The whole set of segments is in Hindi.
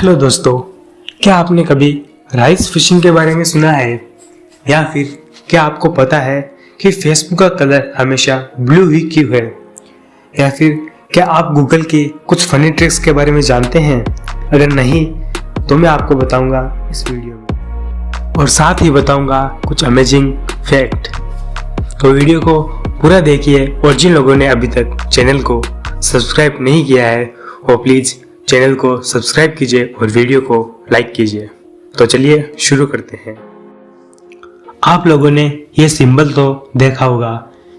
हेलो दोस्तों, क्या आपने कभी राइस फिशिंग के बारे में सुना है? या फिर क्या आपको पता है कि फेसबुक का कलर हमेशा ब्लू ही क्यों है? या फिर क्या आप गूगल के कुछ फनी ट्रिक्स के बारे में जानते हैं? अगर नहीं तो मैं आपको बताऊंगा इस वीडियो में, और साथ ही बताऊंगा कुछ अमेजिंग फैक्ट। तो वीडियो को पूरा देखिए, और जिन लोगों ने अभी तक चैनल को सब्सक्राइब नहीं किया है वो प्लीज़ चैनल को सब्सक्राइब कीजिए और वीडियो को लाइक कीजिए। तो चलिए शुरू करते हैं। आप लोगों ने ये सिंबल तो देखा होगा।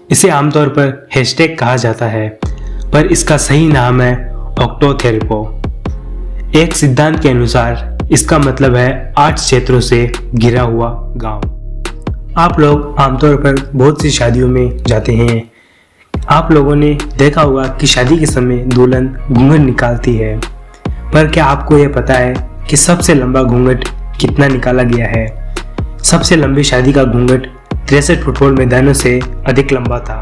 इसे आमतौर पर हैशटैग कहा जाता है, पर इसका सही नाम है ऑक्टोथेरपो। एक सिद्धांत के अनुसार इसका मतलब है 8 क्षेत्रों से घिरा हुआ गांव। आप लोग आमतौर पर बहुत सी शादियों में जाते हैं। आप लोगों ने देखा होगा कि शादी के समय दुल्हन घूंघट निकालती है, पर क्या आपको यह पता है कि सबसे लंबा घूंघट कितना निकाला गया है? सबसे लंबी शादी का घूंघट 63 फुटबॉल मैदानों से अधिक लंबा था।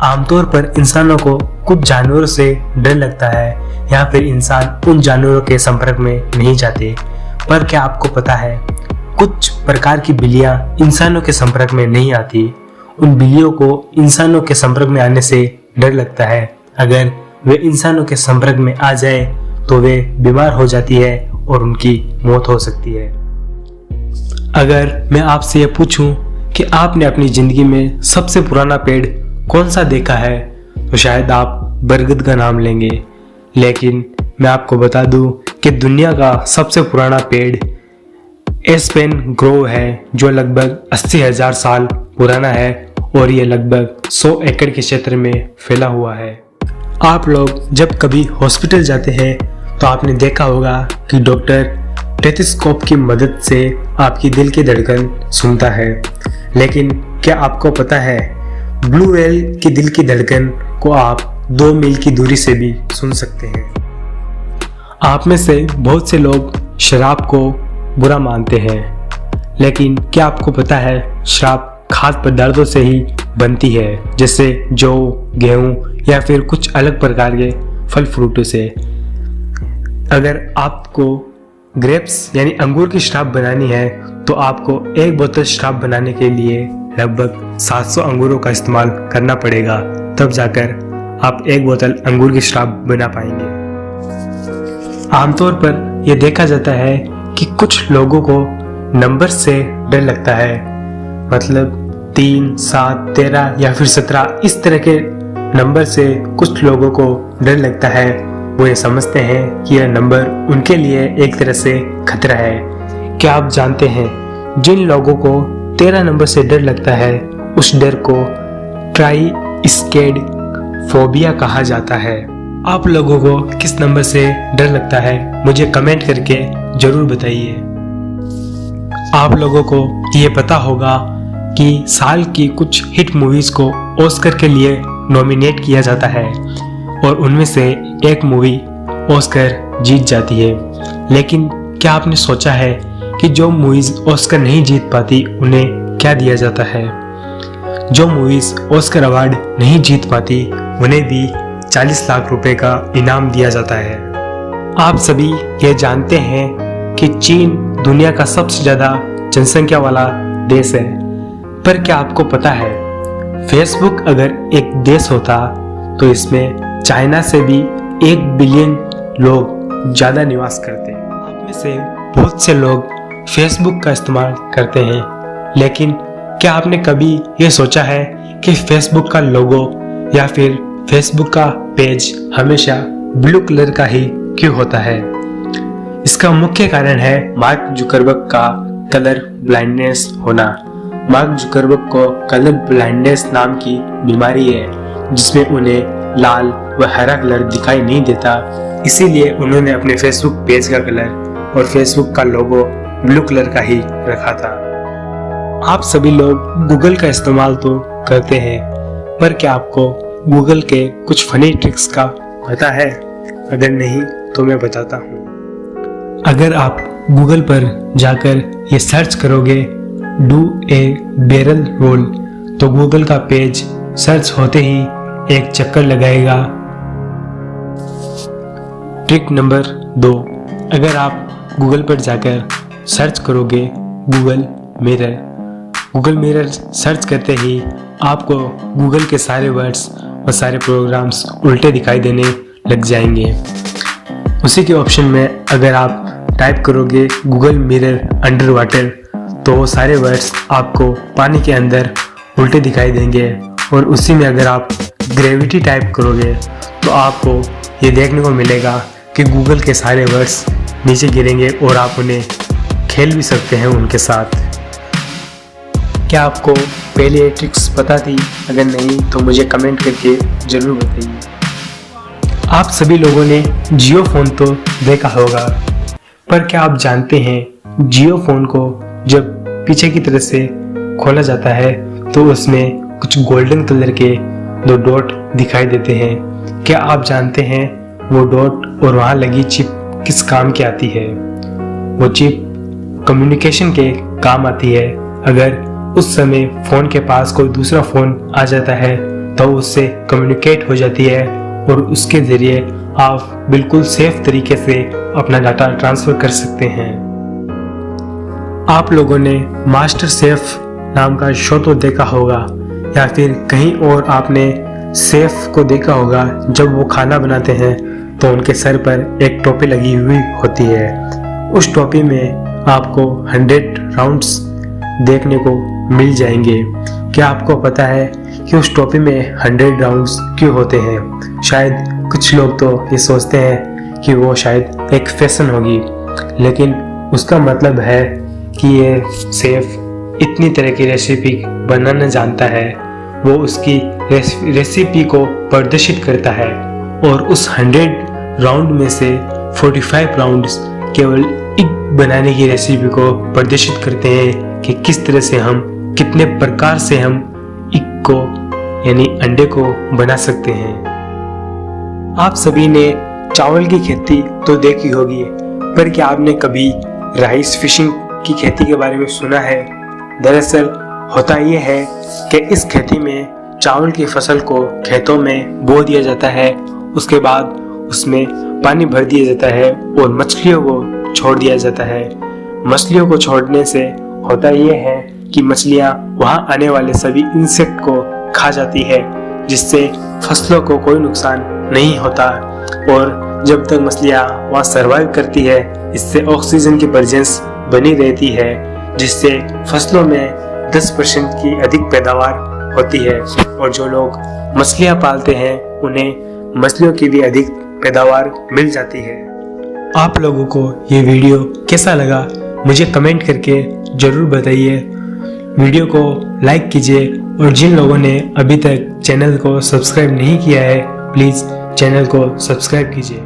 आमतौर पर इंसानों को कुछ जानवरों से डर लगता है, या फिर इंसान उन जानवरों के संपर्क में नहीं जाते, पर क्या आपको पता है कुछ प्रकार की बिल्लियां इंसानों के संपर्क में नहीं आती। उन बिल्लियों को इंसानों के संपर्क में आने से डर लगता है। अगर वे इंसानों के संपर्क में आ जाए तो वे बीमार हो जाती है और उनकी मौत हो सकती है। अगर मैं आपसे यह पूछूं कि आपने अपनी जिंदगी में सबसे पुराना पेड़ कौन सा देखा है, तो शायद आप बरगद का नाम लेंगे। लेकिन मैं आपको बता दूं कि दुनिया का सबसे पुराना पेड़ एस्पेन ग्रोव है, जो लगभग 80,000 साल पुराना है, और ये लगभग 100 एकड़ के क्षेत्र में फैला हुआ है। आप लोग जब कभी हॉस्पिटल जाते हैं तो आपने देखा होगा कि डॉक्टर टेथिस्कोप की मदद से आपकी दिल की धड़कन सुनता है। लेकिन क्या आपको पता है ब्लू व्हेल की दिल की धड़कन को आप 2 मील की दूरी से भी सुन सकते हैं। आप में से बहुत से लोग शराब को बुरा मानते हैं, लेकिन क्या आपको पता है शराब खाद्य पदार्थों से ही बनती है, जैसे जौ, गेहूं या फिर कुछ अलग प्रकार के फल फ्रूटों से। अगर आपको ग्रेप्स यानी अंगूर की शराब बनानी है तो आपको 1 बोतल शराब बनाने के लिए लगभग 700 अंगूरों का इस्तेमाल करना पड़ेगा, तब जाकर आप 1 बोतल अंगूर की शराब बना पाएंगे। आमतौर पर यह देखा जाता है कि कुछ लोगों को नंबर से डर लगता है, मतलब 3, 7, 13 या फिर 17 इस तरह के नंबर से कुछ लोगों को डर लगता है। वो ये समझते हैं कि यह नंबर उनके लिए एक तरह से खतरा है। क्या आप जानते हैं जिन लोगों को 13 नंबर से डर लगता है उस डर को ट्राइस्केड फोबिया कहा जाता है। आप लोगों को किस नंबर से डर लगता है मुझे कमेंट करके जरूर बताइए। आप लोगों को ये पता होगा कि साल की कुछ हिट मूवीज को ऑस्कर के लिए नॉमिनेट किया जाता है, और उनमें से एक मूवी ऑस्कर जीत जाती है। लेकिन क्या आपने सोचा है कि जो मूवीज ऑस्कर नहीं जीत पाती उन्हें क्या दिया जाता है? जो मूवीज ऑस्कर अवार्ड नहीं जीत पाती उन्हें भी 40 लाख रुपए का इनाम दिया जाता है। आप सभी ये जानते हैं कि चीन दुनिया का सबसे ज्यादा जनसंख्या वाला देश है, पर क्या आपको पता है फेसबुक अगर एक देश होता तो इसमें चाइना से भी 1 बिलियन लोग ज्यादा निवास करते हैं। आप में से बहुत से लोग फेसबुक का इस्तेमाल करते हैं, लेकिन क्या आपने कभी ये सोचा है कि फेसबुक का लोगो या फिर फेसबुक का पेज हमेशा ब्लू कलर का ही क्यों होता है? इसका मुख्य कारण है मार्क जुकरबर्ग का कलर ब्लाइंडनेस होना। मार्क जुकरबर्ग को कलर ब्लाइंडनेस नाम की बीमारी है, जिसमें उन्हें लाल व हरा कलर दिखाई नहीं देता। इसीलिए उन्होंने अपने फेसबुक पेज का कलर और फेसबुक का लोगो ब्लू कलर का ही रखा था। आप सभी लोग गूगल का इस्तेमाल तो करते हैं, पर क्या आपको गूगल के कुछ फनी ट्रिक्स का पता है? अगर नहीं तो मैं बताता हूँ। अगर आप गूगल पर जाकर ये सर्च करोगे डू ए बैरल रोल, तो गूगल का पेज सर्च होते ही एक चक्कर लगाएगा। ट्रिक नंबर 2, अगर आप गूगल पर जाकर सर्च करोगे गूगल मिरर सर्च करते ही आपको गूगल के सारे वर्ड्स और सारे प्रोग्राम्स उल्टे दिखाई देने लग जाएंगे। उसी के ऑप्शन में अगर आप टाइप करोगे गूगल मिरर अंडर वाटर तो वो सारे वर्ड्स आपको पानी के अंदर उल्टे दिखाई देंगे। और उसी में अगर आप ग्रेविटी टाइप करोगे तो आपको ये देखने को मिलेगा कि गूगल के सारे वर्ड्स नीचे गिरेंगे और आप उन्हें खेल भी सकते हैं उनके साथ। क्या आपको पहले ये ट्रिक्स पता थी? अगर नहीं तो मुझे कमेंट करके ज़रूर बताइए। आप सभी लोगों ने जियो फ़ोन तो देखा होगा, पर क्या आप जानते हैं जियो फ़ोन को जब पीछे की तरफ से खोला जाता है तो उसमें कुछ गोल्डन कलर के 2 डॉट दिखाई देते हैं। क्या आप जानते हैं वो डॉट और वहाँ लगी चिप किस काम की आती है? वो चिप कम्युनिकेशन के काम आती है। अगर उस समय फ़ोन के पास कोई दूसरा फ़ोन आ जाता है तो उससे कम्युनिकेट हो जाती है और उसके ज़रिए आप बिल्कुल सेफ तरीके से अपना डाटा ट्रांसफ़र कर सकते हैं। आप लोगों ने मास्टर शेफ नाम का शो तो देखा होगा या फिर कहीं और आपने शेफ को देखा होगा। जब वो खाना बनाते हैं तो उनके सर पर एक टोपी लगी हुई होती है। उस टोपी में आपको 100 राउंड्स देखने को मिल जाएंगे। क्या आपको पता है कि उस टोपी में 100 राउंड्स क्यों होते हैं? शायद कुछ लोग तो ये सोचते हैं कि वो शायद एक फैशन होगी, लेकिन उसका मतलब है कि ये शेफ इतनी तरह की रेसिपी बनाना जानता है। वो उसकी रेसिपी को प्रदर्शित करता है और उस 100 राउंड में से 45 राउंड्स केवल एक बनाने की रेसिपी को प्रदर्शित करते हैं कि किस तरह से हम कितने प्रकार से हम एक को यानी अंडे को बना सकते हैं। आप सभी ने चावल की खेती तो देखी होगी, पर क्या आपने कभी राइस फिशिंग की खेती के बारे में सुना है? दरअसल होता यह है कि इस खेती में चावल की फसल को खेतों में बो दिया जाता है, उसके बाद उसमें पानी भर दिया जाता है और मछलियों को छोड़ दिया जाता है। मछलियों को छोड़ने से होता यह है कि मछलियां वहां आने वाले सभी इंसेक्ट को खा जाती है, जिससे फसलों को कोई नुकसान नहीं होता। और जब तक मछलियां वहां सरवाइव करती है, इससे ऑक्सीजन की प्रेजेंस बनी रहती है, जिससे फसलों में 10% की अधिक पैदावार होती है। और जो लोग मछलियां पालते हैं उन्हें मछलियों की भी अधिक पैदावार मिल जाती है। आप लोगों को ये वीडियो कैसा लगा मुझे कमेंट करके ज़रूर बताइए। वीडियो को लाइक कीजिए और जिन लोगों ने अभी तक चैनल को सब्सक्राइब नहीं किया है प्लीज़ चैनल को सब्सक्राइब कीजिए।